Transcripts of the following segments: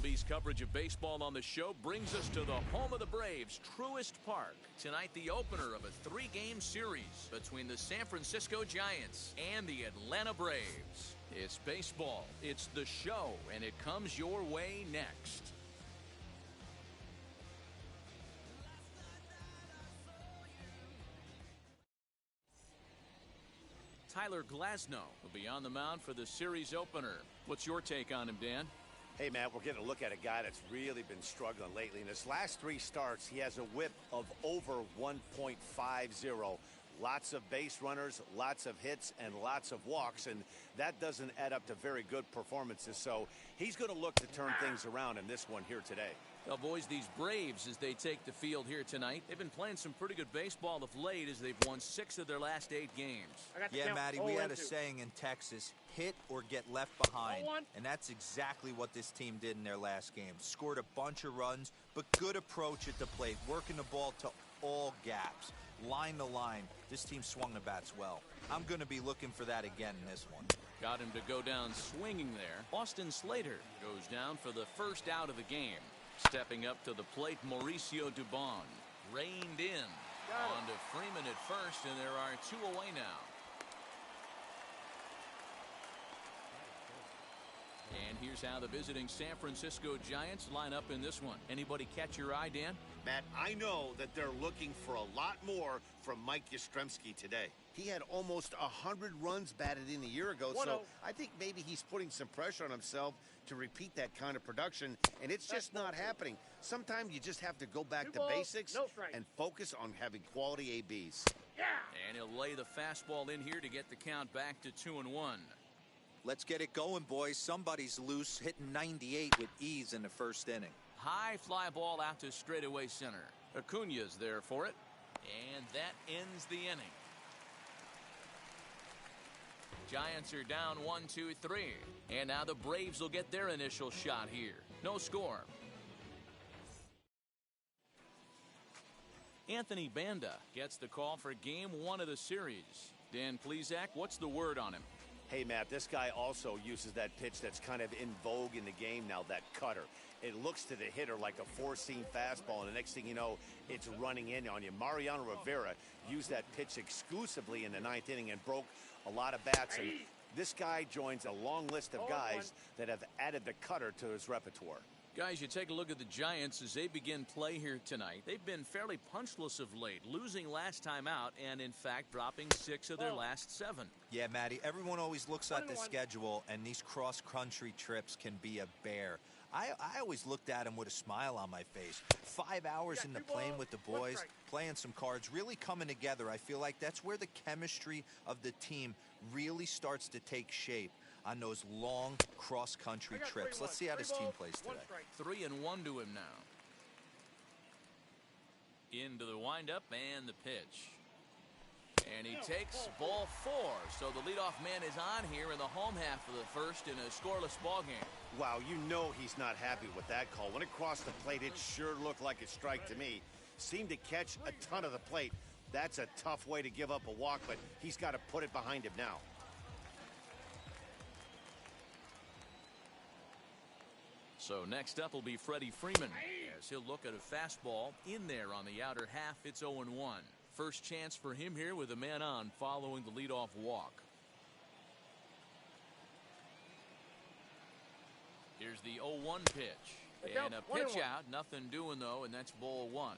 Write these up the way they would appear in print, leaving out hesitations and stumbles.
City's coverage of baseball on the show brings us to the home of the Braves, Truist Park. Tonight, the opener of a three-game series between the San Francisco Giants and the Atlanta Braves. It's baseball, it's the show, and it comes your way next. Tyler Glasnow will be on the mound for the series opener. What's your take on him, Dan? Hey, Matt, we're getting a look at a guy that's really been struggling lately. In his last three starts, he has a whip of over 1.50. Lots of base runners, lots of hits, and lots of walks, and that doesn't add up to very good performances. So he's going to look to turn things around in this one here today. Well, boys, these Braves, as they take the field here tonight, they've been playing some pretty good baseball of late as they've won 6 of their last 8 games. Yeah, Matty, we had a saying in Texas, hit or get left behind. And that's exactly what this team did in their last game. Scored a bunch of runs, but good approach at the plate, working the ball to all gaps. Line to line, this team swung the bats well. I'm going to be looking for that again in this one. Got him to go down swinging there. Austin Slater goes down for the first out of the game. Stepping up to the plate, Mauricio Dubon. Reined in. On to Freeman at first, and there are 2 away now. And here's how the visiting San Francisco Giants line up in this one. Anybody catch your eye, Dan? Matt, I know that they're looking for a lot more from Mike Yastrzemski today. He had almost 100 runs batted in a year ago, so I think maybe he's putting some pressure on himself to repeat that kind of production, and it's just not happening. Sometimes you just have to go back to basics and focus on having quality ABs. And he'll lay the fastball in here to get the count back to 2-1. Let's get it going, boys. Somebody's loose, hitting 98 with ease in the first inning. High fly ball out to straightaway center. Acuna's there for it, and that ends the inning. Giants are down 1-2-3, and now the Braves will get their initial shot here. No score. Anthony Banda gets the call for game 1 of the series. Dan Plesac, what's the word on him? Hey, Matt, this guy also uses that pitch that's kind of in vogue in the game now, that cutter. It looks to the hitter like a four-seam fastball, and the next thing you know, it's running in on you. Mariano Rivera used that pitch exclusively in the 9th inning and broke a lot of bats. And this guy joins a long list of guys that have added the cutter to his repertoire. Guys, you take a look at the Giants as they begin play here tonight. They've been fairly punchless of late, losing last time out and, in fact, dropping 6 of their last 7. Yeah, Matty, everyone always looks at the schedule, and these cross-country trips can be a bear. I always looked at them with a smile on my face. 5 hours in the plane with the boys, playing some cards, really coming together. I feel like that's where the chemistry of the team really starts to take shape on those long cross-country trips. Let's see how this team plays today. 3-1 to him now. Into the windup and the pitch. And he takes ball 4. So the leadoff man is on here in the home half of the first in a scoreless ball game. Wow, you know he's not happy with that call. When it crossed the plate, it sure looked like a strike to me. Seemed to catch a ton of the plate. That's a tough way to give up a walk, but he's got to put it behind him now. So next up will be Freddie Freeman as he'll look at a fastball in there on the outer half. It's 0-1. First chance for him here with a man on following the leadoff walk. Here's the 0-1 pitch. And a pitch out. Nothing doing, though, and that's ball 1.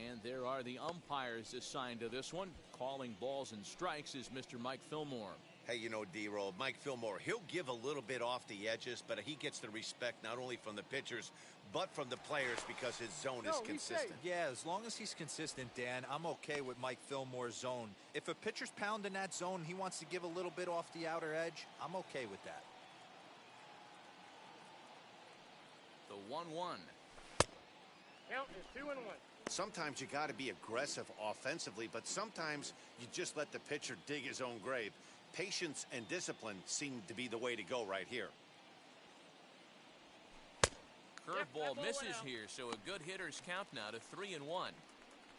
And there are the umpires assigned to this one. Calling balls and strikes is Mr. Mike Fillmore. Hey, you know, D-Roll, Mike Fillmore, he'll give a little bit off the edges, but he gets the respect not only from the pitchers, but from the players because his zone is consistent. Yeah, as long as he's consistent, Dan, I'm okay with Mike Fillmore's zone. If a pitcher's pounding that zone, he wants to give a little bit off the outer edge, I'm okay with that. The 1-1. Count is 2-1. Sometimes you got to be aggressive offensively, but sometimes you just let the pitcher dig his own grave. Patience and discipline seem to be the way to go right here. Curveball misses here, so a good hitter's count now to 3-1.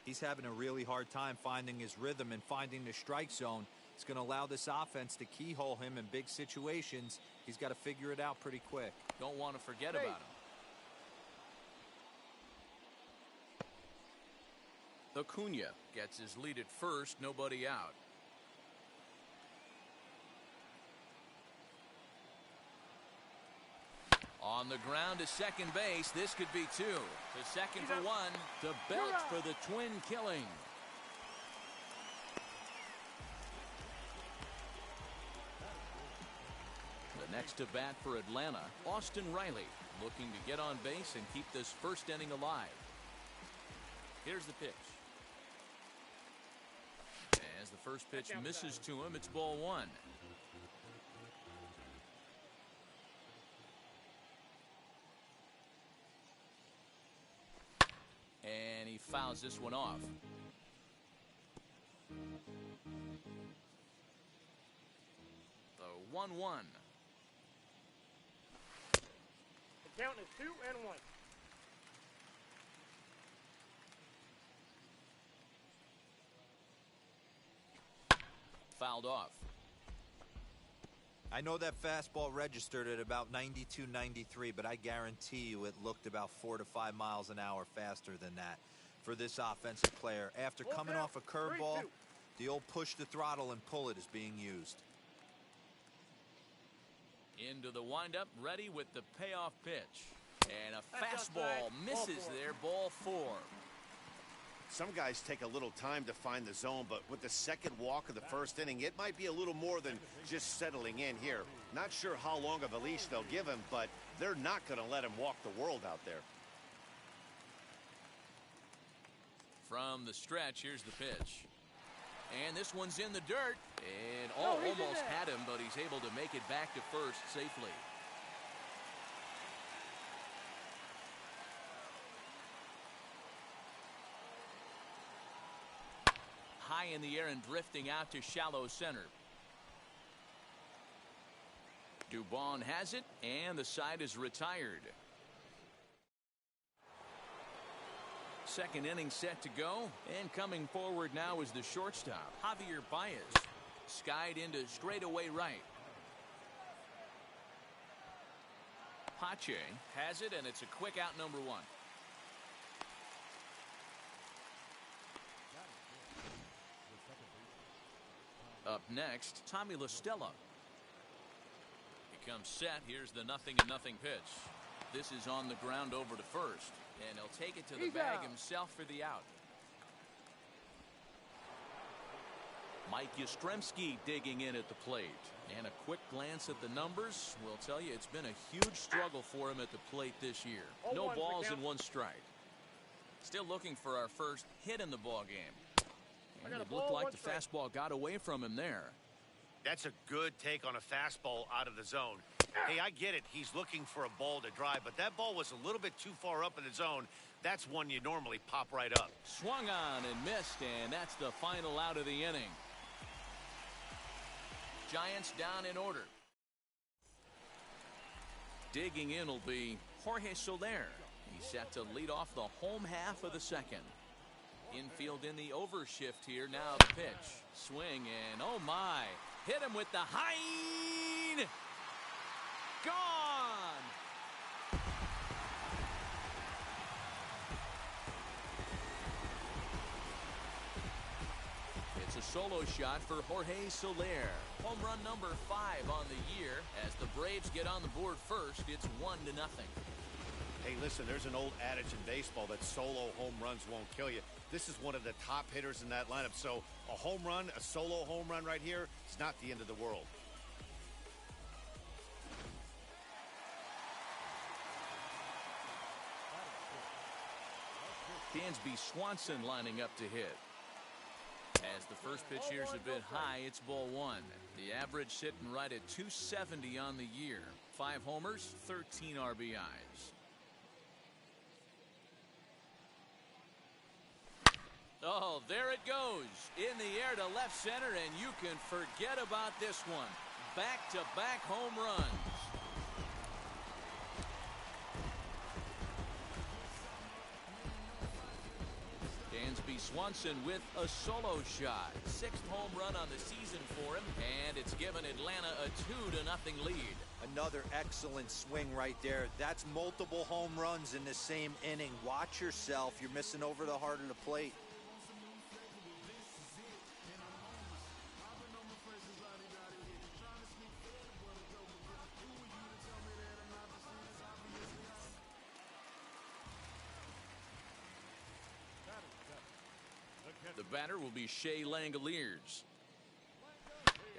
He's having a really hard time finding his rhythm and finding the strike zone. It's going to allow this offense to keyhole him in big situations. He's got to figure it out pretty quick. Don't want to forget about him. Acuna gets his lead at first, nobody out. On the ground to second base, this could be two. To second for one, to Belt for the twin killing. The next to bat for Atlanta, Austin Riley, looking to get on base and keep this first inning alive. Here's the pitch. As the first pitch misses to him, it's ball one. And he fouls this one off. The 1-1. The count is 2-1. Fouled off. I know that fastball registered at about 92, 93, but I guarantee you it looked about 4 to 5 miles an hour faster than that for this offensive player. After coming off a curveball, the old push the throttle and pull it is being used. Into the windup, ready with the payoff pitch. And a fastball misses there, ball four. Some guys take a little time to find the zone, but with the second walk of the first inning, it might be a little more than just settling in here. Not sure how long of a leash they'll give him, but they're not going to let him walk the world out there. From the stretch, here's the pitch. And this one's in the dirt. And almost had him, but he's able to make it back to first safely. High in the air and drifting out to shallow center. Dubon has it, and the side is retired. Second inning set to go, and coming forward now is the shortstop, Javier Baez. Skied into straightaway right. Pache has it, and it's a quick out, number one. Up next, Tommy La Stella. He comes set. Here's the 0-0 pitch. This is on the ground over to first, and he'll take it to the bag himself for the out. Mike Yastrzemski digging in at the plate, and a quick glance at the numbers will tell you it's been a huge struggle for him at the plate this year. No balls and one strike. Still looking for our first hit in the ball game. And it looked like the fastball got away from him there. That's a good take on a fastball out of the zone. Hey, I get it. He's looking for a ball to drive, but that ball was a little bit too far up in the zone. That's one you normally pop right up. Swung on and missed, and that's the final out of the inning. Giants down in order. Digging in will be Jorge Soler. He's set to lead off the home half of the second. Infield in the overshift here. Now the pitch. Swing and oh my. Hit him with the Hein. Gone. It's a solo shot for Jorge Soler. Home run number 5 on the year. As the Braves get on the board first, it's 1-0. Hey, listen, there's an old adage in baseball that solo home runs won't kill you. This is one of the top hitters in that lineup. So a home run, a solo home run right here, it's not the end of the world. Dansby Swanson lining up to hit. As the first pitch here is a bit high, it's ball one. The average sitting right at 270 on the year. 5 homers, 13 RBIs. Oh, there it goes. In the air to left center, and you can forget about this one. Back-to-back home runs. Dansby Swanson with a solo shot. 6th home run on the season for him, and it's given Atlanta a 2-0 lead. Another excellent swing right there. That's multiple home runs in the same inning. Watch yourself. You're missing over the heart of the plate. The batter will be Shea Langoliers.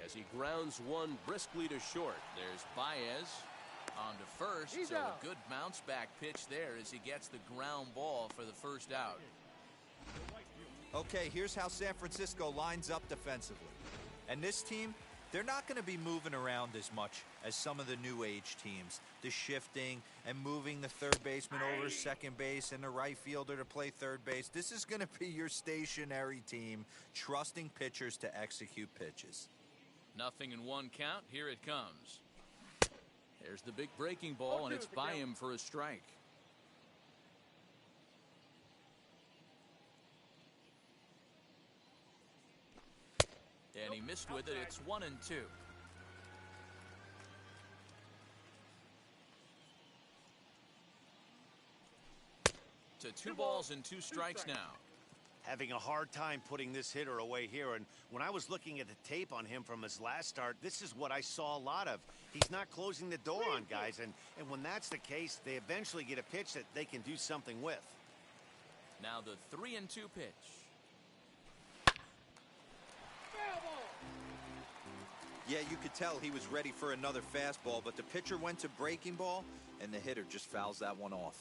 As he grounds one briskly to short. There's Baez on to first. So a good bounce back pitch there as he gets the ground ball for the first out. Okay, here's how San Francisco lines up defensively. And this team, they're not going to be moving around as much as some of the new age teams. The shifting and moving the third baseman over to second base and the right fielder to play third base. This is going to be your stationary team, trusting pitchers to execute pitches. 0-1 count. Here it comes. There's the big breaking ball, and it's by him for a strike. And he missed with it. It's 1-2. To 2 balls and 2 strikes now. Having a hard time putting this hitter away here, and when I was looking at the tape on him from his last start, this is what I saw a lot of. He's not closing the door on guys, and when that's the case, they eventually get a pitch that they can do something with. Now the 3-2 pitch. Yeah, you could tell he was ready for another fastball, but the pitcher went to breaking ball, and the hitter just fouls that one off.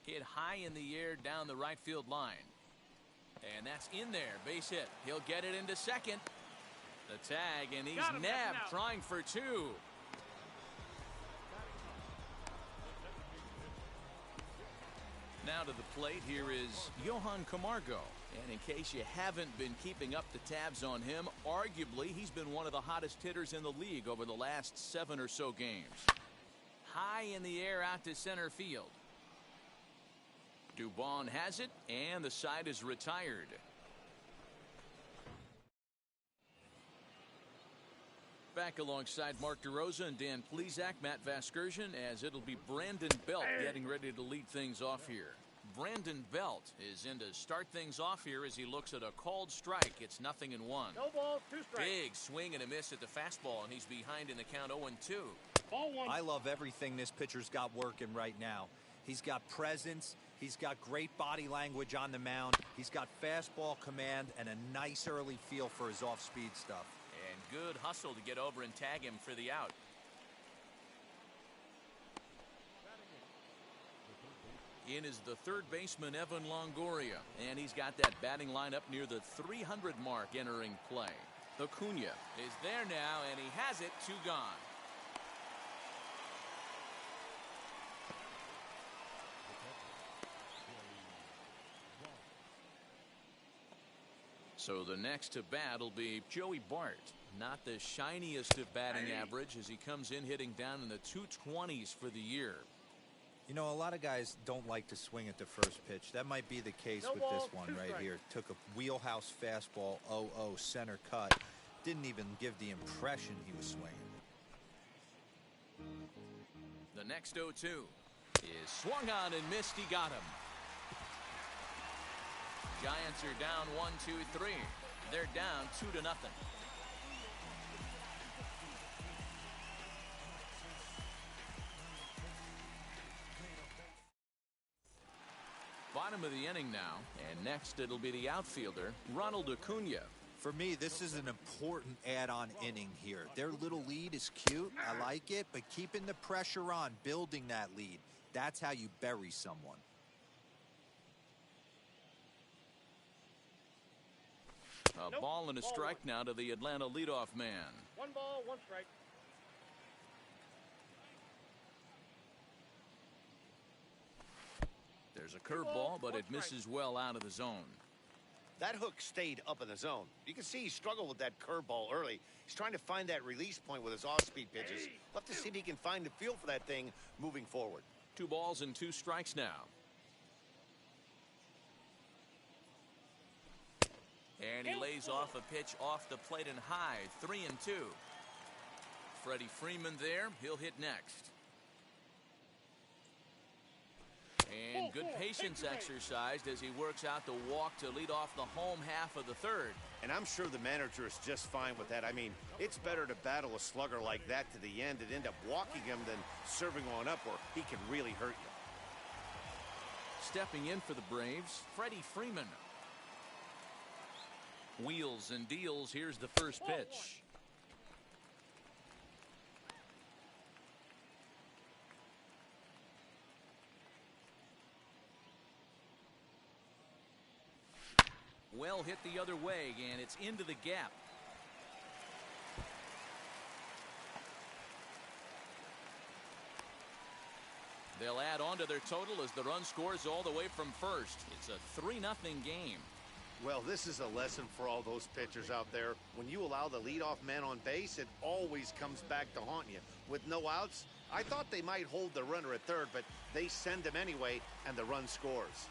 Hit high in the air down the right field line. And that's in there. Base hit. He'll get it into second. The tag, and he's nabbed trying for 2. Now to the plate, here is Johan Camargo. And in case you haven't been keeping up the tabs on him, arguably he's been one of the hottest hitters in the league over the last 7 or so games. High in the air out to center field. Dubon has it, and the side is retired. Back alongside Mark DeRosa and Dan Plesac, Matt Vasgersian, as it'll be Brandon Belt getting ready to lead things off here. Brandon Belt is in to start things off here as he looks at a called strike. It's 0-1. No ball, 2 strikes. Big swing and a miss at the fastball, and he's behind in the count 0-2. Ball 1. I love everything this pitcher's got working right now. He's got presence. He's got great body language on the mound. He's got fastball command and a nice early feel for his off-speed stuff. And good hustle to get over and tag him for the out. In is the third baseman, Evan Longoria. And he's got that batting lineup near the 300 mark entering play. Acuna is there now, and he has it. 2 gone. So the next to bat will be Joey Bart. Not the shiniest of batting average as he comes in hitting down in the 220s for the year. You know, a lot of guys don't like to swing at the first pitch. That might be the case with this one right here. Took a wheelhouse fastball, 0-0 center cut. Didn't even give the impression he was swinging. The next 0-2 is swung on and missed. He got him. Giants are down 1-2-3. They're down 2-0. Bottom of the inning now, and next it'll be the outfielder, Ronald Acuna. For me, this is an important add-on inning here. Their little lead is cute. I like it, but keeping the pressure on, building that lead, that's how you bury someone. A ball and a strike now to the Atlanta leadoff man. 1 ball, 1 strike. There's a curveball, but it misses well out of the zone. That hook stayed up in the zone. You can see he struggled with that curveball early. He's trying to find that release point with his off-speed pitches. We'll have to see if he can find the feel for that thing moving forward. 2 balls and 2 strikes now. And he lays off a pitch off the plate and high. 3-2. Freddie Freeman there. He'll hit next. And good patience exercised as he works out the walk to lead off the home half of the third. And I'm sure the manager is just fine with that. I mean, it's better to battle a slugger like that to the end and end up walking him than serving one up where he can really hurt you. Stepping in for the Braves, Freddie Freeman. Wheels and deals. Here's the first pitch. Well hit the other way, and it's into the gap. They'll add on to their total as the run scores all the way from first. It's a 3-0 game. Well, this is a lesson for all those pitchers out there. When you allow the leadoff man on base, it always comes back to haunt you. With no outs, I thought they might hold the runner at third, but they send him anyway, and the run scores.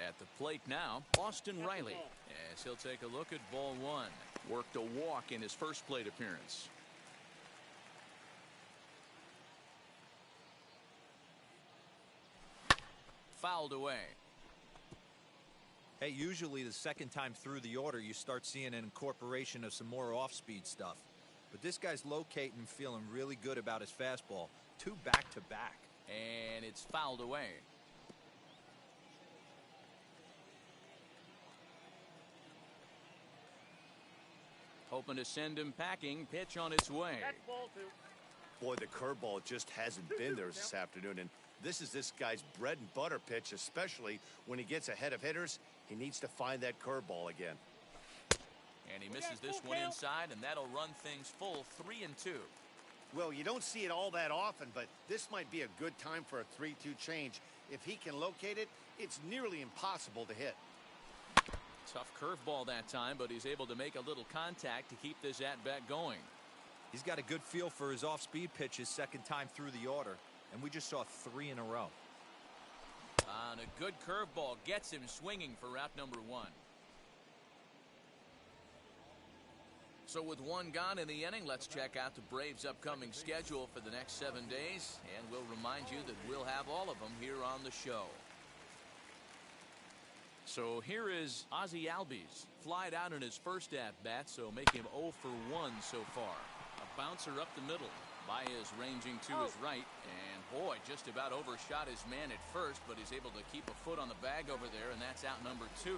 At the plate now, Austin Riley, as he'll take a look at ball one. Worked a walk in his first plate appearance. Fouled away. Hey, usually the second time through the order you start seeing an incorporation of some more off-speed stuff. But this guy's locating and feeling really good about his fastball. 2 back-to-back. And it's fouled away. Hoping to send him packing. Pitch on its way. That's ball 2. Boy, the curveball just hasn't been there this afternoon, and this is this guy's bread and butter pitch, especially when he gets ahead of hitters. He needs to find that curveball again. And he misses this one inside, and that'll run things full 3-2. Well, you don't see it all that often, but this might be a good time for a 3-2 change. If he can locate it, it's nearly impossible to hit. Tough curveball that time, but he's able to make a little contact to keep this at-bat going. He's got a good feel for his off-speed pitches second time through the order, and we just saw 3 in a row. And a good curveball gets him swinging for route number 1. So with 1 gone in the inning, let's check out the Braves' upcoming schedule for the next 7 days, and we'll remind you that we'll have all of them here on the show. So here is Ozzie Albies, flied out in his first at-bat, so make him 0 for 1 so far. A bouncer up the middle. Baez ranging to his right, and boy, just about overshot his man at first, but he's able to keep a foot on the bag over there, and that's out number 2.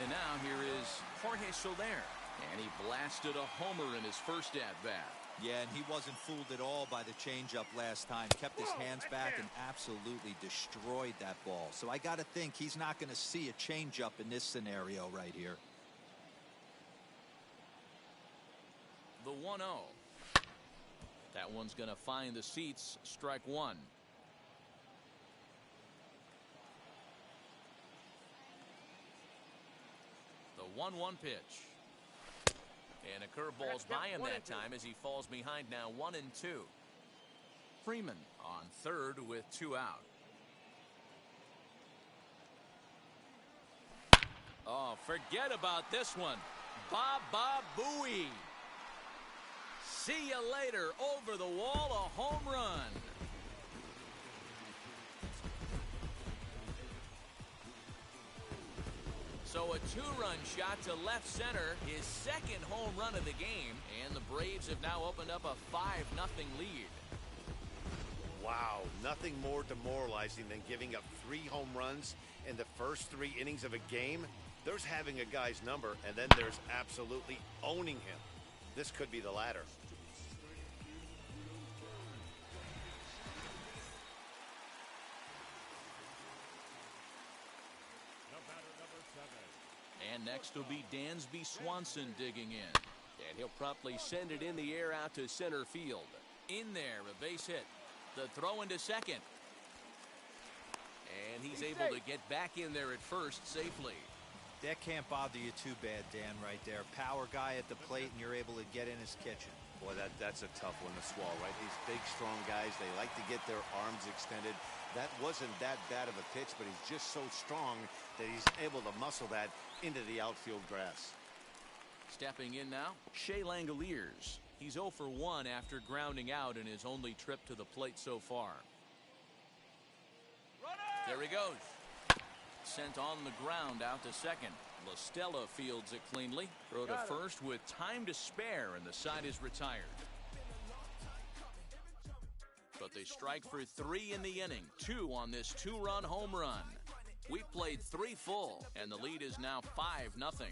And now here is Jorge Soler, and he blasted a homer in his first at-bat. Yeah, and he wasn't fooled at all by the changeup last time. Kept his hands back and absolutely destroyed that ball. So I got to think he's not going to see a changeup in this scenario right here. The 1-0. That one's going to find the seats. Strike 1. The 1-1 pitch. And a curveball's by him that time as he falls behind now 1-2. Freeman on third with 2 out. Oh, forget about this one. Baba Booey. See you later. Over the wall, a home run. So a 2-run shot to left center, his second home run of the game, and the Braves have now opened up a 5-0 lead. Wow, nothing more demoralizing than giving up 3 home runs in the first 3 innings of a game. There's having a guy's number, and then there's absolutely owning him. This could be the latter. And next will be Dansby Swanson digging in. And he'll promptly send it in the air out to center field. In there, a base hit. The throw into second. And he's able to get back in there at first safely. That can't bother you too bad, Dan, right there. Power guy at the plate, and you're able to get in his kitchen. Boy, that's a tough one to swallow, right? These big, strong guys, they like to get their arms extended. That wasn't that bad of a pitch, but he's just so strong that he's able to muscle that into the outfield grass. Stepping in now, Shea Langoliers. He's 0 for 1 after grounding out in his only trip to the plate so far. There he goes. Sent on the ground out to second. La Stella fields it cleanly. Throw to first with time to spare, and the side is retired. They strike for 3 in the inning, 2 on this 2-run home run. We've played 3 full, and the lead is now 5-0.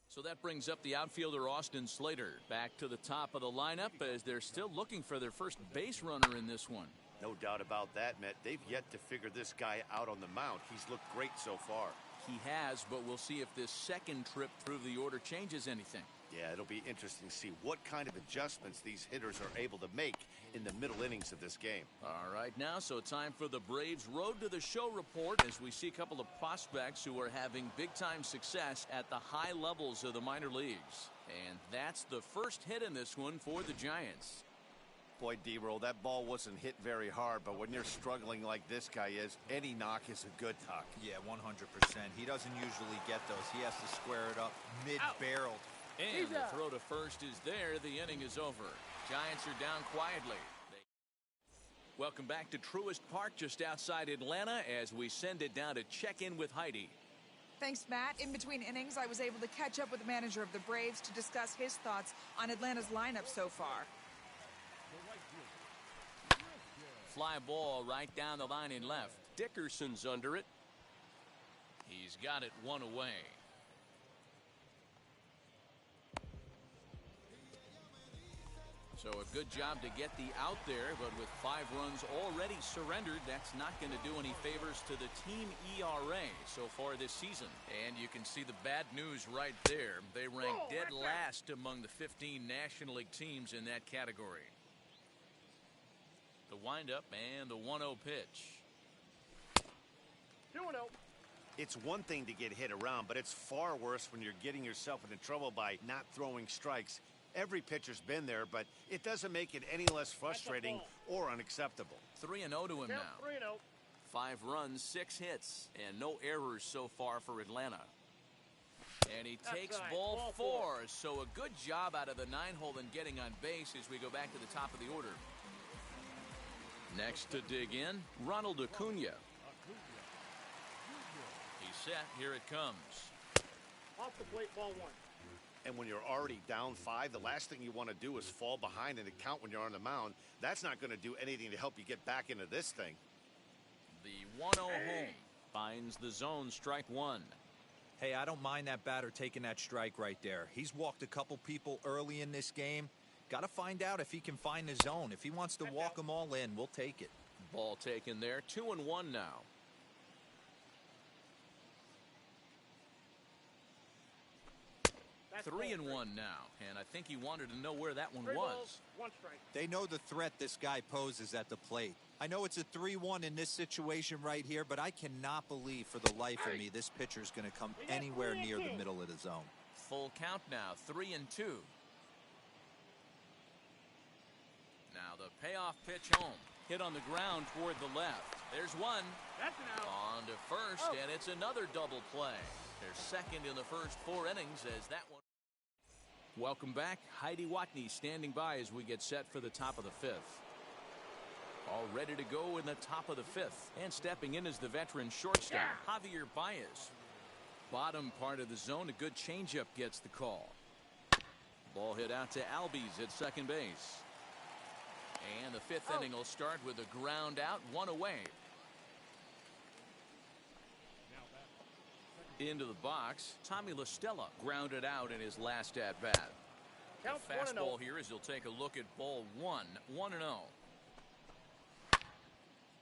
So that brings up the outfielder Austin Slater back to the top of the lineup as they're still looking for their first base runner in this one. No doubt about that, Matt. They've yet to figure this guy out on the mound. He's looked great so far. He has, but we'll see if this second trip through the order changes anything. Yeah, it'll be interesting to see what kind of adjustments these hitters are able to make in the middle innings of this game. All right, now, so time for the Braves Road to the Show report as we see a couple of prospects who are having big-time success at the high levels of the minor leagues. And that's the first hit in this one for the Giants. Boy, D-Roll, that ball wasn't hit very hard, but when you're struggling like this guy is, any knock is a good knock. Yeah, 100%. He doesn't usually get those. He has to square it up mid-barrel. And the throw to first is there. The inning is over. Giants are down quietly. Welcome back to Truist Park just outside Atlanta as we send it down to check in with Heidi. Thanks, Matt. In between innings, I was able to catch up with the manager of the Braves to discuss his thoughts on Atlanta's lineup so far. Fly ball right down the line in left. Dickerson's under it. He's got it one away. So a good job to get the out there, but with 5 runs already surrendered, that's not going to do any favors to the team ERA so far this season. And you can see the bad news right there. They rank dead last among the 15 National League teams in that category. The windup and the 1-0 pitch. 2-0. It's one thing to get hit around, but it's far worse when you're getting yourself into trouble by not throwing strikes. Every pitcher's been there, but it doesn't make it any less frustrating or unacceptable. 3-0 to him now. 3-0. 5 runs, 6 hits, and no errors so far for Atlanta. And he takes ball 4, so a good job out of the 9-hole in getting on base as we go back to the top of the order. Next to dig in, Ronald Acuna. He's set. Here it comes. Off the plate, ball 1. And when you're already down 5, the last thing you want to do is fall behind and count when you're on the mound. That's not going to do anything to help you get back into this thing. The 1-0 home finds the zone, strike 1. Hey, I don't mind that batter taking that strike right there. He's walked a couple people early in this game. Got to find out if he can find the zone. If he wants to walk them all in, we'll take it. Ball taken there. 2-1 now. That's 3-1 now, and I think he wanted to know where that one 3 was. balls, 1 strike. They know the threat this guy poses at the plate. I know it's a 3-1 in this situation right here, but I cannot believe for the life of me this pitcher's going to come anywhere near the middle of the zone. Full count now, 3-2. Now the payoff pitch home. Hit on the ground toward the left. There's one. That's an out. On to first, and it's another double play. They're second in the first 4 innings as that one. Welcome back. Heidi Watney standing by as we get set for the top of the 5th. All ready to go in the top of the 5th. And stepping in is the veteran shortstop, Javier Baez. Bottom part of the zone, a good changeup gets the call. Ball hit out to Albies at second base. And the 5th inning will start with a ground out, 1 away. Into the box, Tommy La Stella grounded out in his last at-bat. The fastball here as he'll take a look at ball 1, 1-0.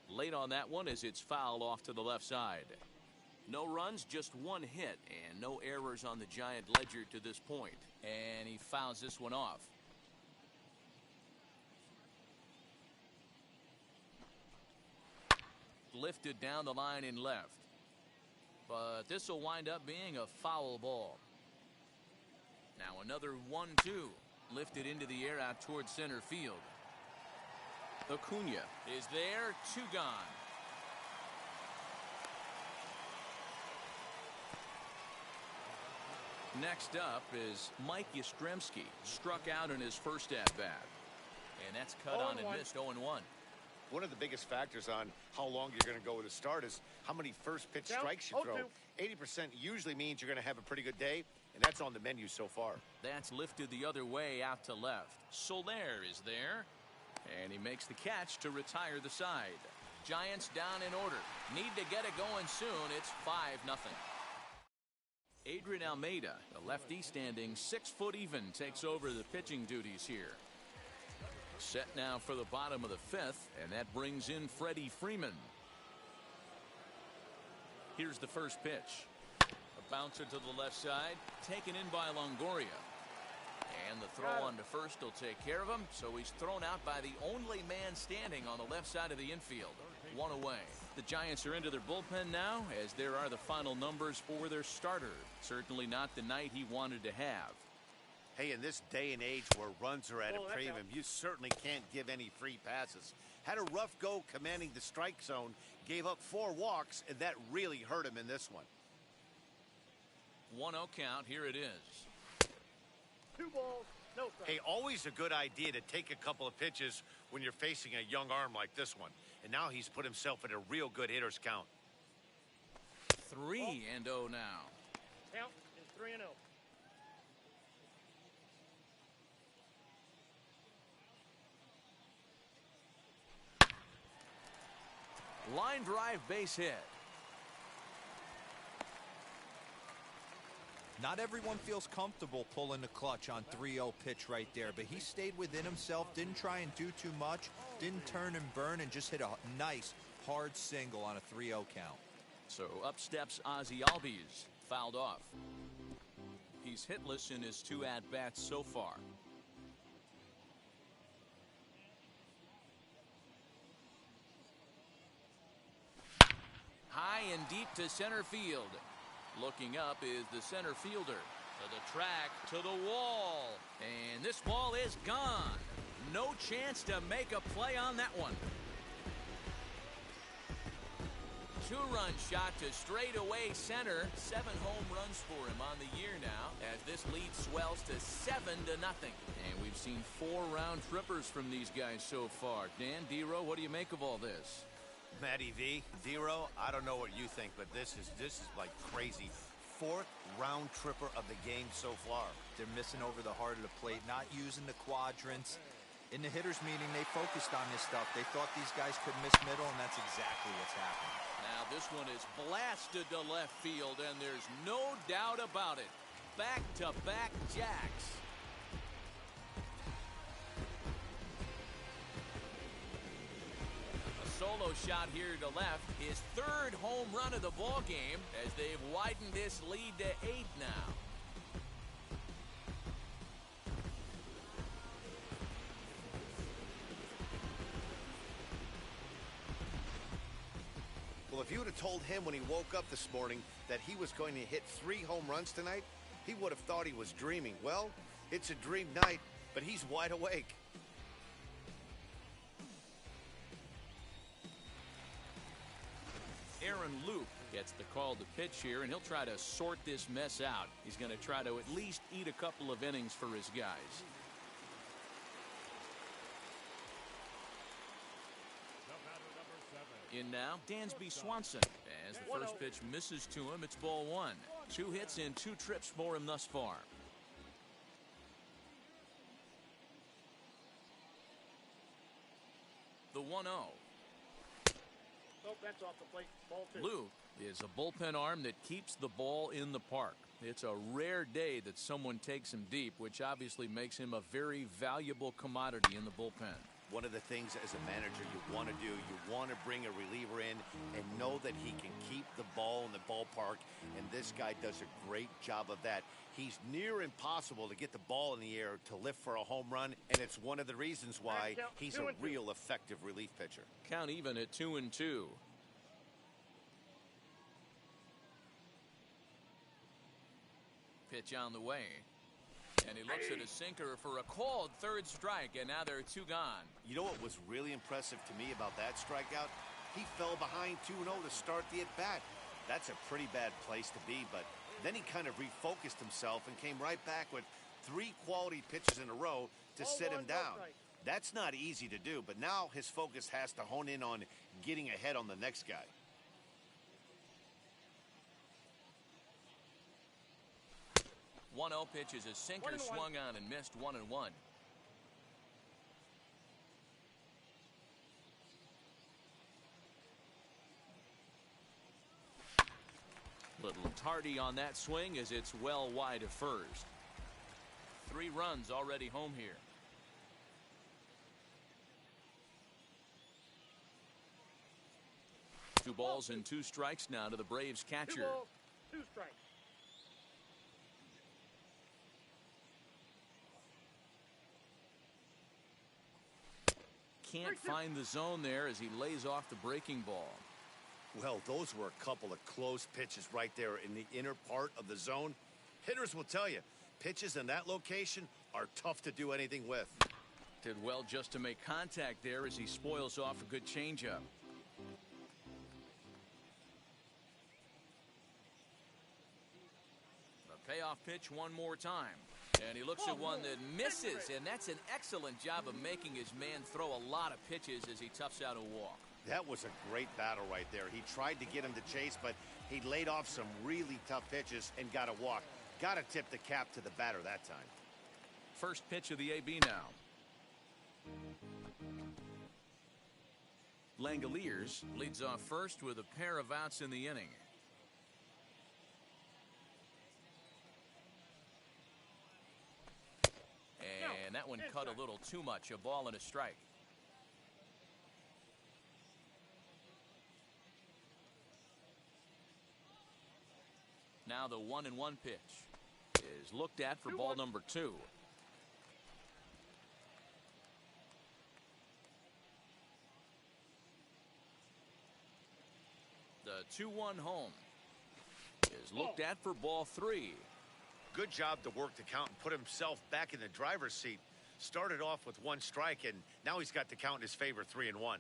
Late on that one as it's fouled off to the left side. No runs, just 1 hit, and no errors on the Giant ledger to this point. And he fouls this one off. Lifted down the line in left. But this will wind up being a foul ball. Now another 1-2. Lifted into the air out towards center field. Acuna is there. 2 gone. Next up is Mike Yastrzemski. Struck out in his first at-bat. And that's cut on and missed 0-1. One of the biggest factors on how long you're going to go with a start is how many first pitch strikes you throw. 80% usually means you're going to have a pretty good day, and that's on the menu so far. That's lifted the other way out to left. Soler is there. And he makes the catch to retire the side. Giants down in order. Need to get it going soon. It's 5-0. Adrian Almeida, the lefty standing 6 foot even, takes over the pitching duties here. Set now for the bottom of the 5th, and that brings in Freddie Freeman. Here's the first pitch. A bouncer to the left side, taken in by Longoria. And the throw on to first will take care of him, so he's thrown out by the only man standing on the left side of the infield. 1 away. The Giants are into their bullpen now, as there are the final numbers for their starter. Certainly not the night he wanted to have. Hey, in this day and age where runs are at a premium, you certainly can't give any free passes. Had a rough go commanding the strike zone, gave up 4 walks, and that really hurt him in this one. 1-0 count. Here it is. 2 balls, no strike. Hey, always a good idea to take a couple of pitches when you're facing a young arm like this one. And now he's put himself at a real good hitter's count. 3-0 now. Count is 3-0. Line drive, base hit. Not everyone feels comfortable pulling the clutch on 3-0 pitch right there, but he stayed within himself, didn't try and do too much, didn't turn and burn, and just hit a nice, hard single on a 3-0 count. So up steps Ozzie Albies, fouled off. He's hitless in his 2 at-bats so far. High and deep to center field. Looking up is the center fielder. To the track, to the wall. And this ball is gone. No chance to make a play on that one. 2-run shot to straightaway center. 7 home runs for him on the year now, as this lead swells to 7-0. And we've seen 4 round trippers from these guys so far. Dan, D-Row, what do you make of all this? Matty V, D-Row, I don't know what you think, but this is like crazy. 4th round tripper of the game so far. They're missing over the heart of the plate, not using the quadrants. In the hitters meeting, they focused on this stuff. They thought these guys could miss middle, and that's exactly what's happening. Now this one is blasted to left field, and there's no doubt about it. Back-to-back jacks. Solo shot here to left, his 3rd home run of the ball game, as they've widened this lead to 8 now. Well, if you would have told him when he woke up this morning that he was going to hit 3 home runs tonight, he would have thought he was dreaming. Well, it's a dream night, but he's wide awake. Aaron Loup gets the call to pitch here, and he'll try to sort this mess out. He's going to try to at least eat a couple of innings for his guys. In now, Dansby Swanson. As the first pitch misses to him, it's ball 1. 2 hits and 2 trips for him thus far. The 1-0. Oh, that's off the plate. Ball 2. Lou is a bullpen arm that keeps the ball in the park. It's a rare day that someone takes him deep, which obviously makes him a very valuable commodity in the bullpen. One of the things as a manager you want to do, you want to bring a reliever in and know that he can keep the ball in the ballpark, and this guy does a great job of that. He's near impossible to get the ball in the air to lift for a home run, and it's one of the reasons why he's a real effective relief pitcher. Count even at 2-2. Pitch on the way. And he looks at a sinker for a called 3rd strike, and now there are 2 gone. You know what was really impressive to me about that strikeout? He fell behind 2-0 to start the at-bat. That's a pretty bad place to be, but then he kind of refocused himself and came right back with 3 quality pitches in a row to sit him down. That's not easy to do, but now his focus has to hone in on getting ahead on the next guy. One 1-0 pitch is a sinker swung on and missed. 1-1. looked hearty on that swing as it's well wide of first. 3 runs already home here. Two balls and 2 strikes now to the Braves catcher. 2 balls, 2 strikes. Can't find the zone there as he lays off the breaking ball. Well, those were a couple of close pitches right there in the inner part of the zone. Hitters will tell you, pitches in that location are tough to do anything with. Did well just to make contact there as he spoils off a good changeup. The payoff pitch one more time. And he looks at one that misses, and that's an excellent job of making his man throw a lot of pitches as he toughs out a walk. That was a great battle right there. He tried to get him to chase, but he laid off some really tough pitches and got a walk. Got to tip the cap to the batter that time. First pitch of the AB now. Langoliers leads off first with a pair of outs in the inning. And that one cut a little too much. A ball and a strike. Now the 1-1 pitch is looked at for ball number 2. The 2-1 home is looked at for ball 3. Good job to work the count and put himself back in the driver's seat. Started off with 1 strike, and now he's got the count in his favor, 3-1.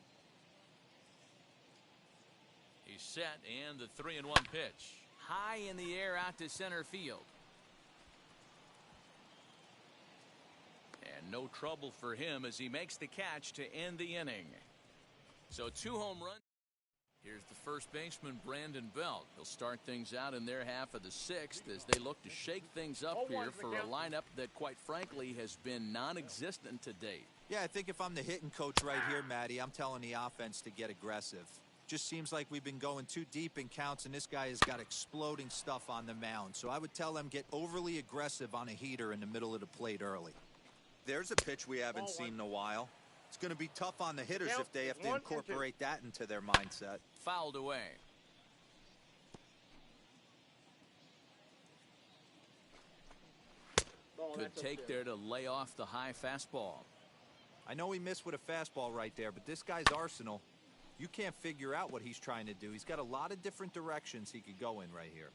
He's set, and the 3-1 pitch. High in the air out to center field. And no trouble for him as he makes the catch to end the inning. So 2 home runs. Here's the first baseman, Brandon Belt. He'll start things out in their half of the 6th as they look to shake things up here for a lineup that, quite frankly, has been non-existent to date. Yeah, I think if I'm the hitting coach right here, Matty, I'm telling the offense to get aggressive. Just seems like we've been going too deep in counts, and this guy has got exploding stuff on the mound. So I would tell them get overly aggressive on a heater in the middle of the plate early. There's a pitch we haven't seen in a while. It's going to be tough on the hitters if they have to incorporate that into their mindset. Fouled away. Good take there to lay off the high fastball. I know he missed with a fastball right there, but this guy's arsenal, you can't figure out what he's trying to do. He's got a lot of different directions he could go in right here.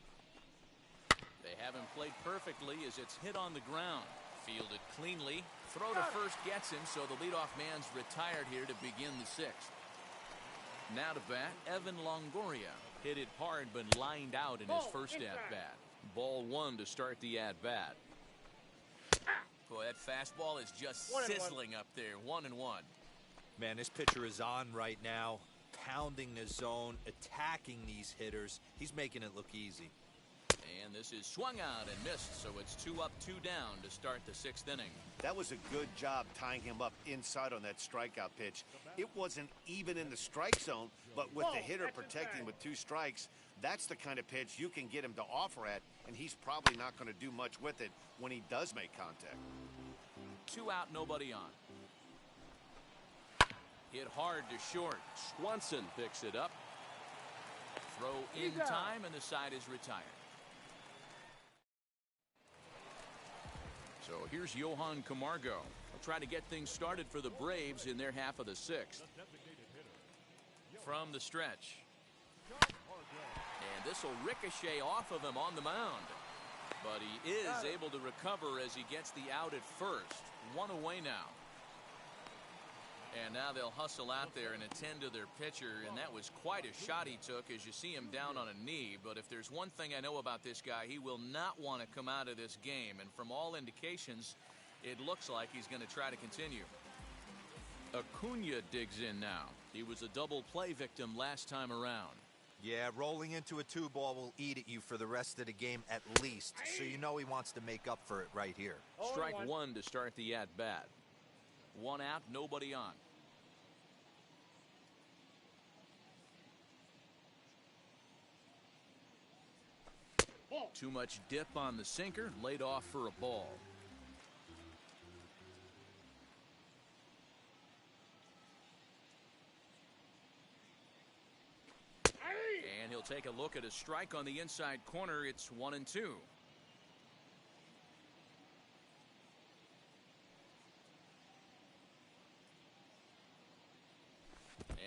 They haven't played perfectly as it's hit on the ground. Fielded cleanly. Throw to first gets him, so the leadoff man's retired here to begin the 6th. Now to bat, Evan Longoria. Hit it hard but lined out in his first at-bat. Ball 1 to start the at-bat. Boy, that fastball is just sizzling up there. 1-1. Man, this pitcher is on right now, pounding the zone, attacking these hitters. He's making it look easy. And this is swung out and missed, so it's 2 up, 2 down to start the 6th inning. That was a good job tying him up inside on that strikeout pitch. It wasn't even in the strike zone, but with the hitter protecting with 2 strikes, that's the kind of pitch you can get him to offer at, and he's probably not going to do much with it when he does make contact. 2 out, nobody on. Hit hard to short. Swanson picks it up. Throw in time, and the side is retired. So here's Johan Camargo. He'll try to get things started for the Braves in their half of the 6th. From the stretch. And this will ricochet off of him on the mound. But he is able to recover as he gets the out at first. 1 away now. And now they'll hustle out there and attend to their pitcher, and that was quite a shot he took as you see him down on a knee. But if there's one thing I know about this guy, he will not want to come out of this game. And from all indications, it looks like he's going to try to continue. Acuna digs in now. He was a double play victim last time around. Yeah, rolling into a 2-ball will eat at you for the rest of the game at least. So you know he wants to make up for it right here. Strike 1 to start the at-bat. 1 out, nobody on. Too much dip on the sinker, laid off for a ball. And he'll take a look at a strike on the inside corner. It's 1-2.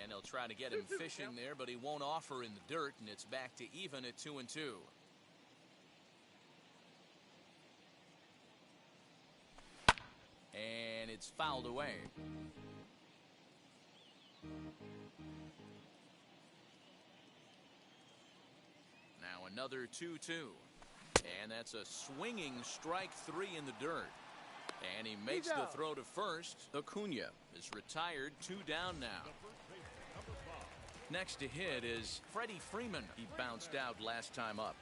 And he'll try to get him fishing there, but he won't offer in the dirt, and it's back to even at 2-2. And it's fouled away. Now another 2-2. And that's a swinging strike 3 in the dirt. And he makes the throw to first. Acuna is retired, 2 down now. Next to hit is Freddie Freeman. He bounced out last time up.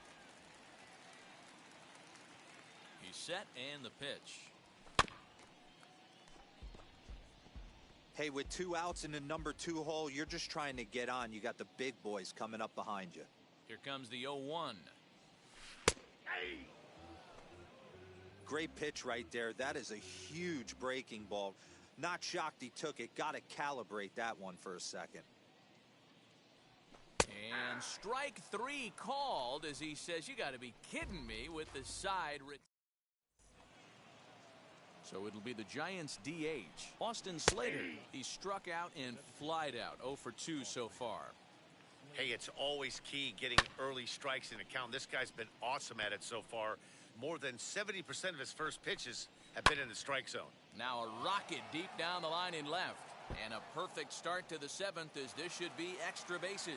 He's set and the pitch. Hey, with 2 outs in the number 2 hole, you're just trying to get on. You got the big boys coming up behind you. Here comes the 0-1. Great pitch right there. That is a huge breaking ball. Not shocked he took it. Got to calibrate that one for a second. And strike 3 called as he says, you got to be kidding me, with the side. So it'll be the Giants DH. Austin Slater. He struck out and flied out. 0 for 2 so far. Hey, it's always key getting early strikes in the count. This guy's been awesome at it so far. More than 70% of his first pitches have been in the strike zone. Now a rocket deep down the line in left. And a perfect start to the 7th, as this should be extra bases.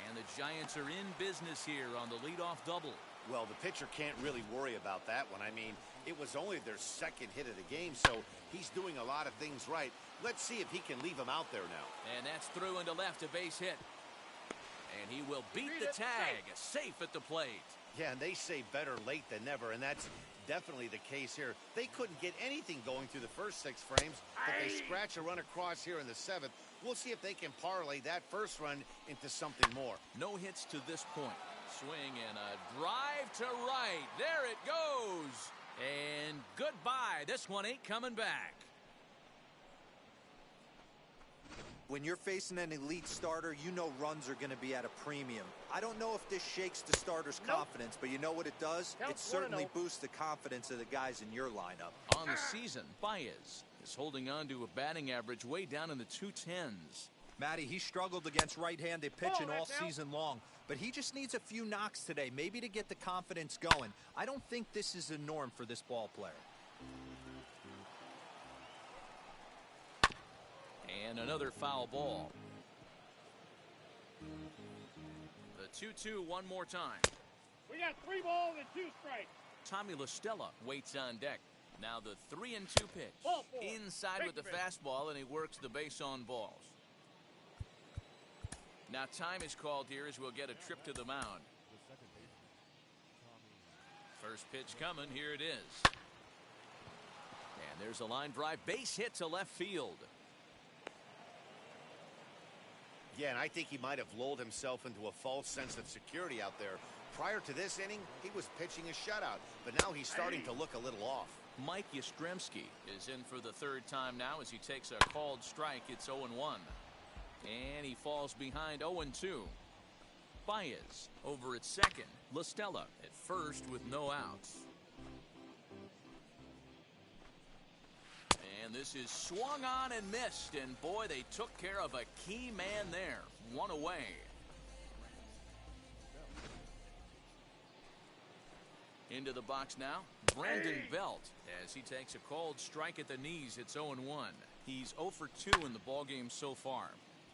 And the Giants are in business here on the leadoff double. Well, the pitcher can't really worry about that one. I mean, it was only their second hit of the game, so he's doing a lot of things right. Let's see if he can leave him out there now. And that's through into left, a base hit. And he will beat the tag, safe at the plate. Yeah, and they say better late than never, and that's definitely the case here. They couldn't get anything going through the first 6 frames, but they scratch a run across here in the 7th. We'll see if they can parlay that first run into something more. No hits to this point. Swing and a drive to right. There it goes. And goodbye. This one ain't coming back. When you're facing an elite starter, you know runs are going to be at a premium. I don't know if this shakes the starter's confidence, but you know what it does? It certainly boosts the confidence of the guys in your lineup. On the season, Baez is holding on to a batting average way down in the 210s. Matty, he struggled against right-handed pitching all season long, but he just needs a few knocks today, maybe to get the confidence going. I don't think this is the norm for this ball player. And another foul ball. The 2-2 one more time. We got 3 balls and 2 strikes. Tommy La Stella waits on deck. Now the 3-2 pitch. Ball 4. Inside with the fastball, and he works the base on balls. Now time is called here as we'll get a trip to the mound. First pitch coming. Here it is. And there's a line drive. Base hit to left field. Yeah, and I think he might have lulled himself into a false sense of security out there. Prior to this inning, he was pitching a shutout, but now he's starting to look a little off. Mike Yastrzemski is in for the 3rd time now as he takes a called strike. It's 0-1. And he falls behind 0-2. Baez over at second. La Stella at first with no outs. And this is swung on and missed, and boy, they took care of a key man there. 1 away. Into the box now, Brandon Belt, as he takes a called strike at the knees. It's 0-1. He's 0 for 2 in the ballgame so far.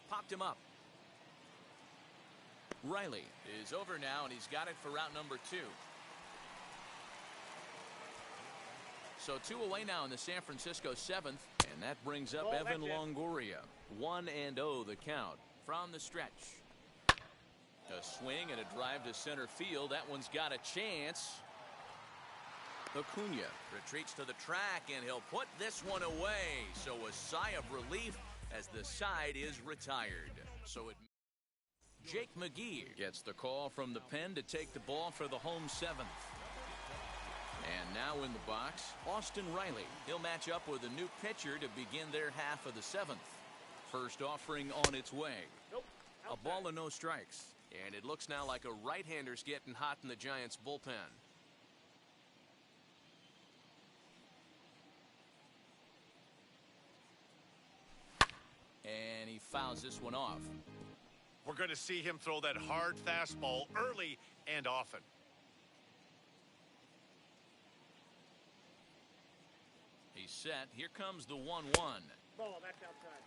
Popped him up. Riley is over now, and he's got it for route number 2. So 2 away now in the San Francisco 7th, and that brings up Evan Longoria. 1-0 the count from the stretch. A swing and a drive to center field. That one's got a chance. Acuna retreats to the track, and he'll put this one away. So a sigh of relief as the side is retired. So it Jake McGee gets the call from the pen to take the ball for the home 7th. And now in the box, Austin Riley. He'll match up with a new pitcher to begin their half of the 7th. First offering on its way. A ball and no strikes. And it looks now like a right-hander's getting hot in the Giants bullpen. And he fouls this one off. We're going to see him throw that hard fastball early and often. He's set. Here comes the 1-1. Ball, that's outside.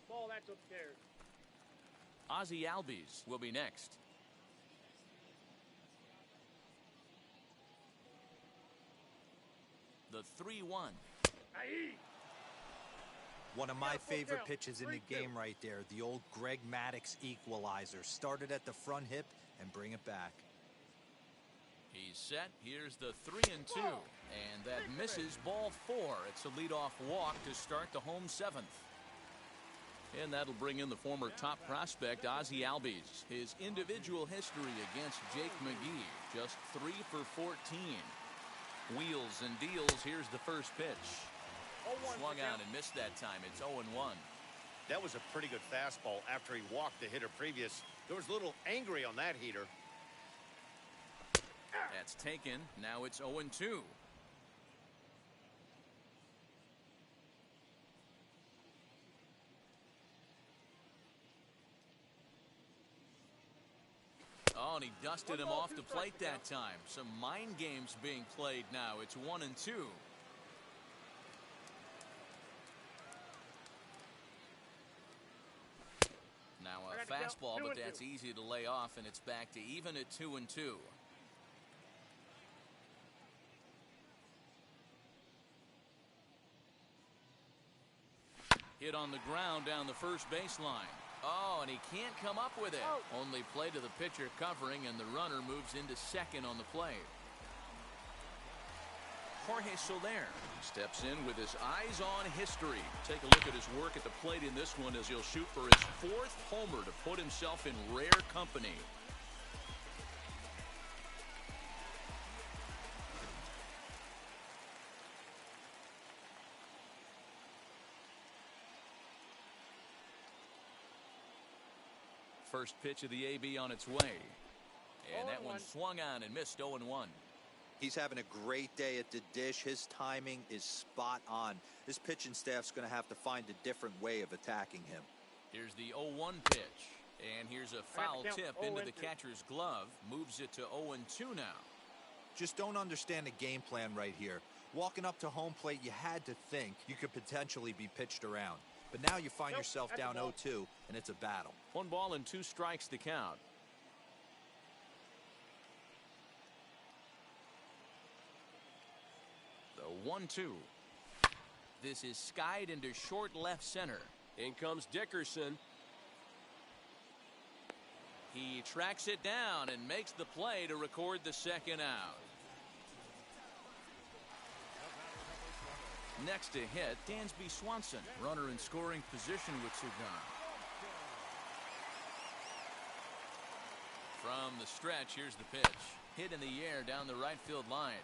Ball, that's upstairs. Ozzie Albies will be next. The 3-1. One of my favorite pitches in the game right there. The old Greg Maddux equalizer. Started at the front hip and bring it back. He's set. Here's the 3-2. And that misses ball 4. It's a leadoff walk to start the home 7th. And that'll bring in the former top prospect, Ozzie Albies. His individual history against Jake McGee, just 3 for 14. Wheels and deals. Here's the first pitch. Swung out and missed that time. It's 0-1. That was a pretty good fastball after he walked the hitter previous. There was a little angry on that heater. That's taken. Now it's 0-2. Oh, and he dusted him off the plate that time. Some mind games being played now. It's 1-2. Now a fastball, but that's easy to lay off, and it's back to even at 2-2. Hit on the ground down the first baseline. Oh, and he can't come up with it. Only play to the pitcher covering, and the runner moves into second on the play. Jorge Soler steps in with his eyes on history. Take a look at his work at the plate in this one as he'll shoot for his 4th homer to put himself in rare company. First pitch of the AB on its way. And that one swung on and missed. 0-1. He's having a great day at the dish. His timing is spot on. His pitching staff's going to have to find a different way of attacking him. Here's the 0-1 pitch. And here's a foul tip into the catcher's glove. Moves it to 0-2 now. Just don't understand the game plan right here. Walking up to home plate, you had to think you could potentially be pitched around. But now you find yourself down 0-2, and it's a battle. 1 ball and 2 strikes the count. The 1-2. This is skied into short left center. In comes Dickerson. He tracks it down and makes the play to record the second out. Next to hit, Dansby Swanson, runner in scoring position with Sugan. From the stretch, here's the pitch. Hit in the air down the right field line.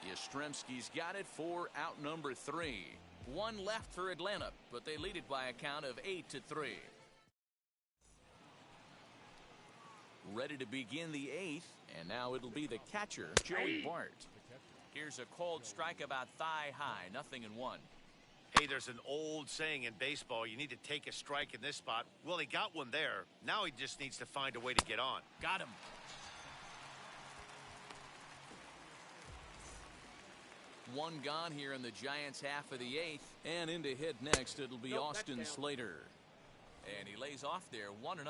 Yastrzemski's got it for out number 3. 1 left for Atlanta, but they lead it by a count of 8-3. Ready to begin the 8th, and now it'll be the catcher, Joey Bart. Here's a cold strike about thigh high, 0-1. Hey, there's an old saying in baseball, you need to take a strike in this spot. Well, he got one there. Now he just needs to find a way to get on. Got him. One gone here in the Giants' half of the 8th, and in to hit next, it'll be Austin Slater. And he lays off there, 1-0.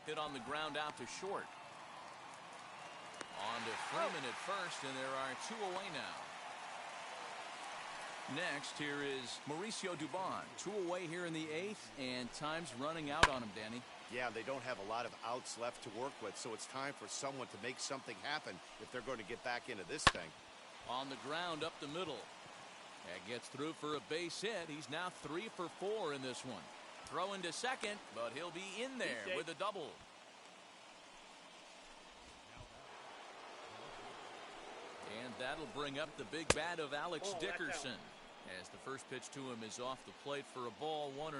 Hit on the ground out to short. On to Freeman at first, and there are 2 away now. Next, here is Mauricio Dubon. 2 away here in the 8th, and time's running out on him, Danny. Yeah, they don't have a lot of outs left to work with, so it's time for someone to make something happen if they're going to get back into this thing. On the ground up the middle. That gets through for a base hit. He's now 3 for 4 in this one. Throw into second, but he'll be in there with a double. And that'll bring up the big bat of Alex Dickerson, as the first pitch to him is off the plate for a ball, 1-0.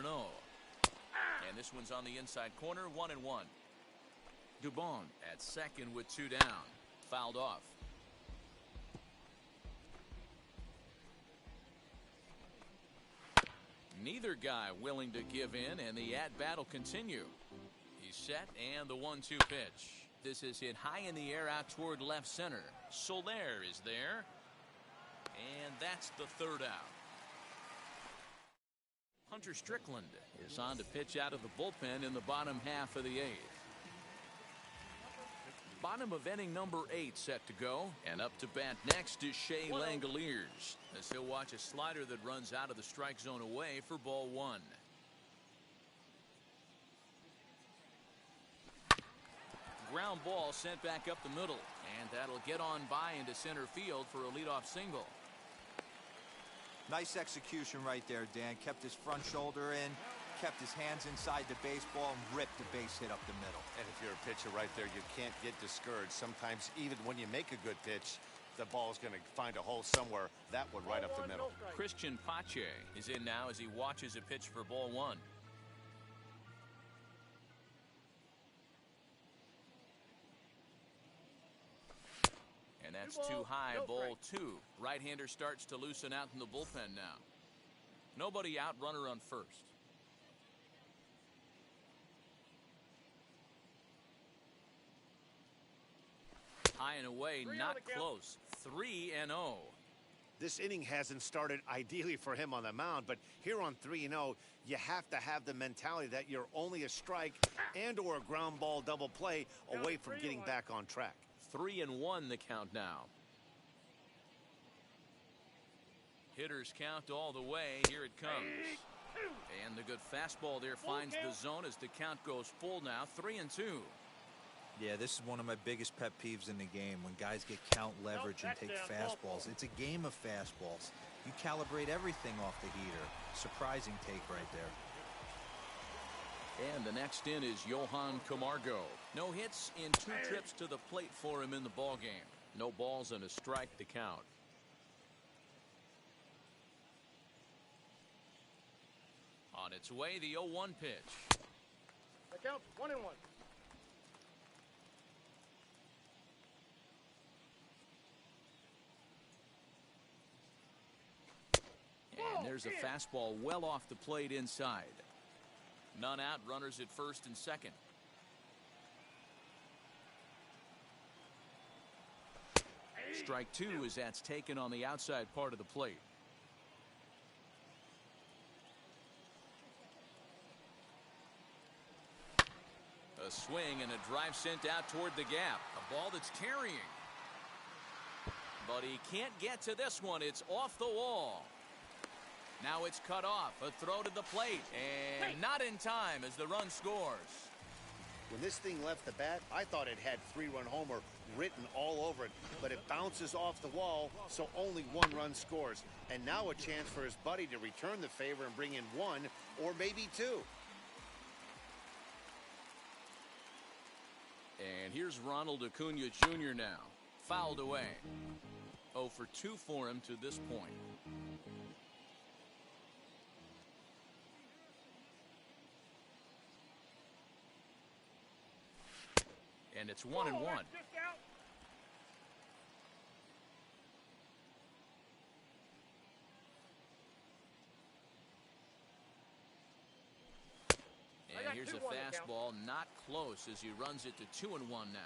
And this one's on the inside corner, 1-1. Dubon at second with 2 down. Fouled off. Neither guy willing to give in, and the at-bat will continue. He's set, and the 1-2 pitch. This is hit high in the air out toward left center. Soler is there, and that's the 3rd out. Hunter Strickland is on to pitch out of the bullpen in the bottom half of the 8th. Bottom of inning number 8 set to go, and up to bat next is Shea Langoliers, as he'll watch a slider that runs out of the strike zone away for ball 1. Ground ball sent back up the middle, and that'll get on by into center field for a leadoff single. Nice execution right there, Dan. Kept his front shoulder in, kept his hands inside the baseball, and ripped the base hit up the middle. And if you're a pitcher right there, you can't get discouraged. Sometimes even when you make a good pitch, the ball's going to find a hole somewhere. That one right up the middle. Christian Pache is in now as he watches a pitch for ball 1. And that's too high, ball 2. Right-hander starts to loosen out in the bullpen now. Nobody out, runner on first. High and away, not close. 3-0. This inning hasn't started ideally for him on the mound, but here on 3-0, you have to have the mentality that you're only a strike and or a ground ball double play away from getting back on track. 3-1 the count now. Hitters count all the way. Here it comes. And the good fastball there finds the zone as the count goes full now. 3-2. Yeah, this is one of my biggest pet peeves in the game, when guys get count leverage and take fastballs. It's a game of fastballs. You calibrate everything off the heater. Surprising take right there. And the next in is Johan Camargo. No hits in 2 trips to the plate for him in the ballgame. No balls and a strike to count. On its way, the 0-1 pitch. The count 1-1. And there's a fastball well off the plate inside. None out, runners at first and second. Strike 2 as that's taken on the outside part of the plate. A swing and a drive sent out toward the gap. A ball that's carrying. But he can't get to this one. It's off the wall. Now it's cut off. A throw to the plate. And not in time as the run scores. When this thing left the bat, I thought it had 3-run homer written all over it, but it bounces off the wall, so only 1 run scores. And now a chance for his buddy to return the favor and bring in 1 or maybe 2. And here's Ronald Acuna Jr. now. Fouled away. 0 for 2 for him to this point. And it's 1-1. And here's a fastball, not close, as he runs it to 2-1 now.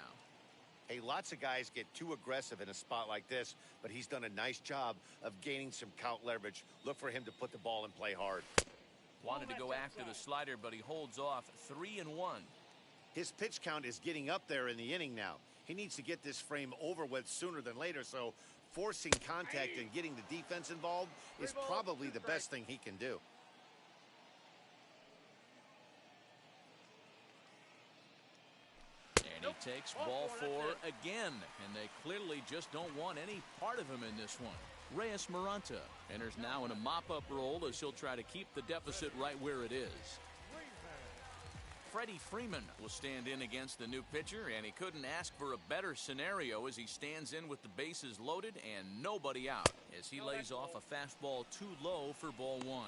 Hey, lots of guys get too aggressive in a spot like this, but he's done a nice job of gaining some count leverage. Look for him to put the ball in play hard. Wanted to go after the slider, but he holds off. 3-1. His pitch count is getting up there in the inning now. He needs to get this frame over with sooner than later, so forcing contact and getting the defense involved is probably the best thing he can do. And he takes ball 4 again, and they clearly just don't want any part of him in this one. Reyes Maranta enters now in a mop-up role as he'll try to keep the deficit right where it is. Freddie Freeman will stand in against the new pitcher, and he couldn't ask for a better scenario as he stands in with the bases loaded and nobody out as he lays off a fastball too low for ball 1.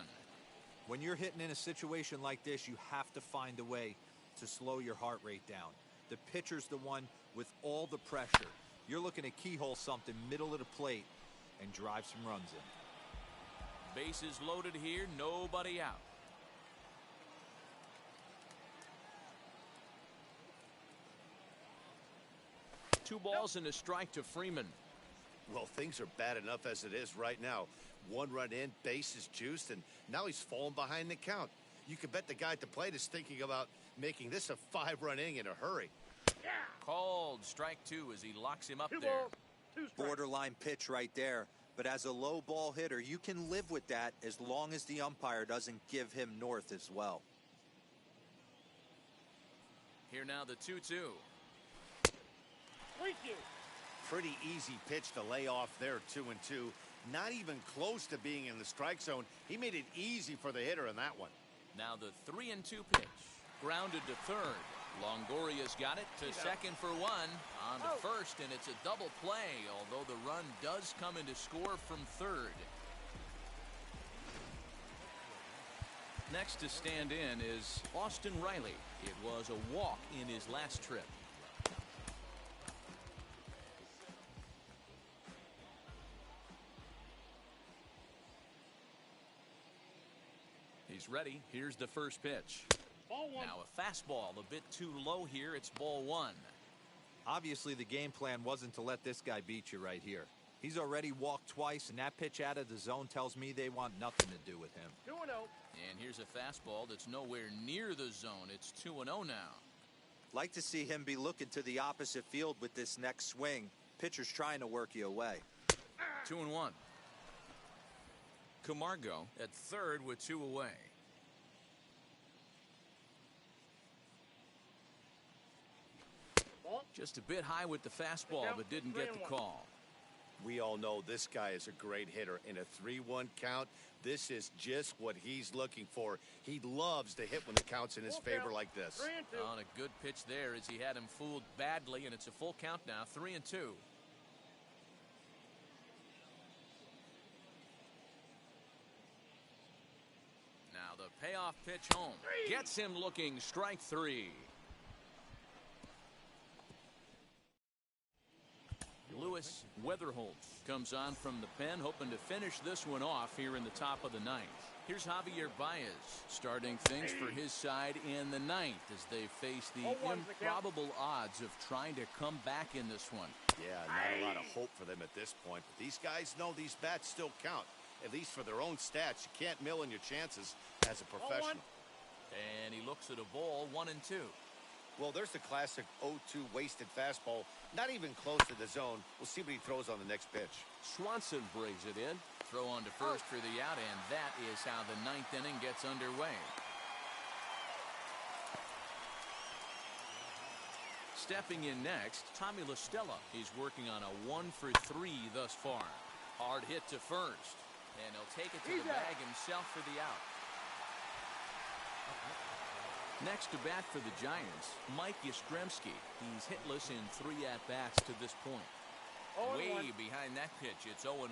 When you're hitting in a situation like this, you have to find a way to slow your heart rate down. The pitcher's the one with all the pressure. You're looking to keyhole something middle of the plate and drive some runs in. Bases loaded here, nobody out. Two balls and a strike to Freeman. Well, things are bad enough as it is right now. 1 run in, base is juiced, and now he's falling behind the count. You can bet the guy at the plate is thinking about making this a 5-run inning in a hurry. Called strike 2 as he locks him up Two there. balls, 2 strikes. Borderline pitch right there. But as a low ball hitter, you can live with that as long as the umpire doesn't give him north as well. Here now the 2-2. Thank you. Pretty easy pitch to lay off there, 2-2. Not even close to being in the strike zone. He made it easy for the hitter in that one. Now the 3-2 pitch. Grounded to third. Longoria's got it to second for 1. On to first, and it's a double play, although the run does come into score from third. Next to stand in is Austin Riley. It was a walk in his last trip. He's ready. Here's the first pitch. Ball 1. Now a fastball a bit too low here. It's ball 1. Obviously, the game plan wasn't to let this guy beat you right here. He's already walked twice, and that pitch out of the zone tells me they want nothing to do with him. 2-0. And here's a fastball that's nowhere near the zone. It's 2-0 now. Like to see him be looking to the opposite field with this next swing. Pitcher's trying to work you away. 2-1. Camargo at third with 2 away. Ball. Just a bit high with the fastball, but didn't get the call. We all know this guy is a great hitter. In a 3-1 count, this is just what he's looking for. He loves to hit when the count's in his favor like this. 3-2. On a good pitch there as he had him fooled badly, and it's a full count now, 3-2. Now the payoff pitch home. Gets him looking, strike 3. Lewis Weatherholt comes on from the pen, hoping to finish this one off here in the top of the 9th. Here's Javier Baez starting things for his side in the 9th as they face the improbable odds of trying to come back in this one. Yeah, not a lot of hope for them at this point. But these guys know these bats still count, at least for their own stats. You can't mill in your chances as a professional. And he looks at a ball, 1-2. Well, there's the classic 0-2 wasted fastball. Not even close to the zone. We'll see what he throws on the next pitch. Swanson brings it in. Throw on to first for the out, and that is how the 9th inning gets underway. Stepping in next, Tommy La Stella. He's working on a 1-for-3 thus far. Hard hit to first, and he'll take it to the bag himself for the out. Next to bat for the Giants, Mike Yastrzemski. He's hitless in 3 at-bats to this point. Way behind that pitch, it's 0-1.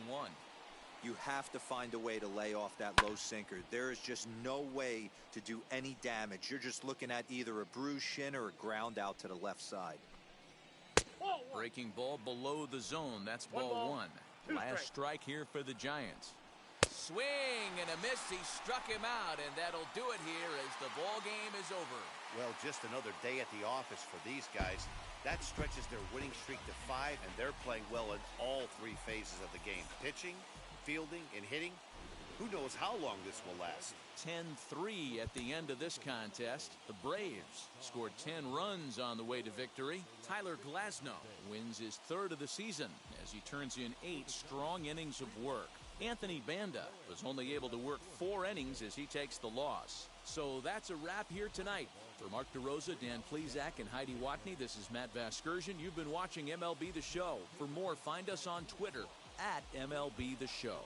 You have to find a way to lay off that low sinker. There is just no way to do any damage. You're just looking at either a bruised shin or a ground out to the left side. Breaking ball below the zone. That's ball 1. Last strike here for the Giants. Swing and a miss. He struck him out, and that'll do it here as the ball game is over. Well, just another day at the office for these guys. That stretches their winning streak to 5, and they're playing well in all 3 phases of the game. Pitching, fielding, and hitting. Who knows how long this will last? 10-3 at the end of this contest. The Braves scored 10 runs on the way to victory. Tyler Glasnow wins his third of the season as he turns in 8 strong innings of work. Anthony Banda was only able to work 4 innings as he takes the loss. So that's a wrap here tonight. For Mark DeRosa, Dan Plesac, and Heidi Watney, this is Matt Vasgersian. You've been watching MLB The Show. For more, find us on Twitter at MLB The Show.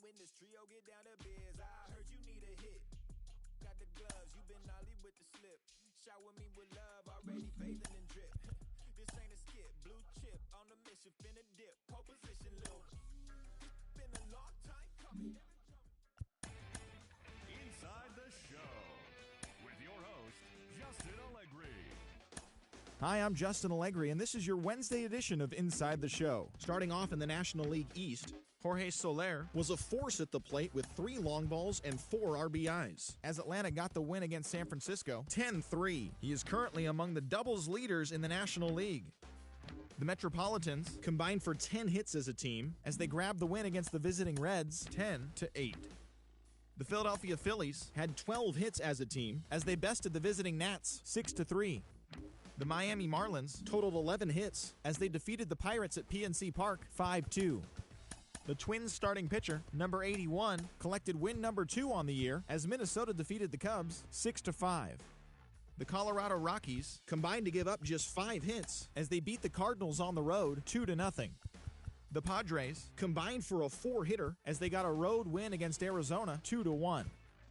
When this trio get down to biz, I heard you need a hit. Got the gloves, you been nolly with the slip. Shower me with love, already bathing in drip. This ain't a skip, blue chip on the mission, finna dip. Pole position, Lil. Been a long time coming. Inside the Show with your host, Justin Allegri. Hi, I'm Justin Allegri, and this is your Wednesday edition of Inside the Show. Starting off in the National League East, Jorge Soler was a force at the plate with 3 long balls and 4 RBIs, as Atlanta got the win against San Francisco 10-3. He is currently among the doubles leaders in the National League. The Metropolitans combined for 10 hits as a team as they grabbed the win against the visiting Reds 10-8. The Philadelphia Phillies had 12 hits as a team as they bested the visiting Nats 6-3. The Miami Marlins totaled 11 hits as they defeated the Pirates at PNC Park 5-2. The Twins starting pitcher, number 81, collected win number 2 on the year as Minnesota defeated the Cubs 6-5. The Colorado Rockies combined to give up just 5 hits as they beat the Cardinals on the road 2-0. The Padres combined for a 4-hitter as they got a road win against Arizona 2-1.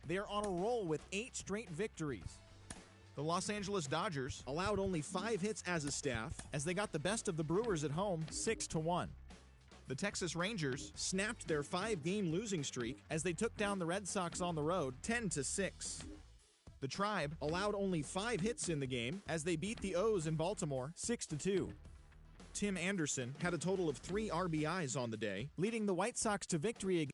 They are on a roll with 8 straight victories. The Los Angeles Dodgers allowed only 5 hits as a staff as they got the best of the Brewers at home 6-1. The Texas Rangers snapped their 5-game losing streak as they took down the Red Sox on the road 10-6. The Tribe allowed only 5 hits in the game as they beat the O's in Baltimore 6-2. Tim Anderson had a total of 3 RBIs on the day, leading the White Sox to victory against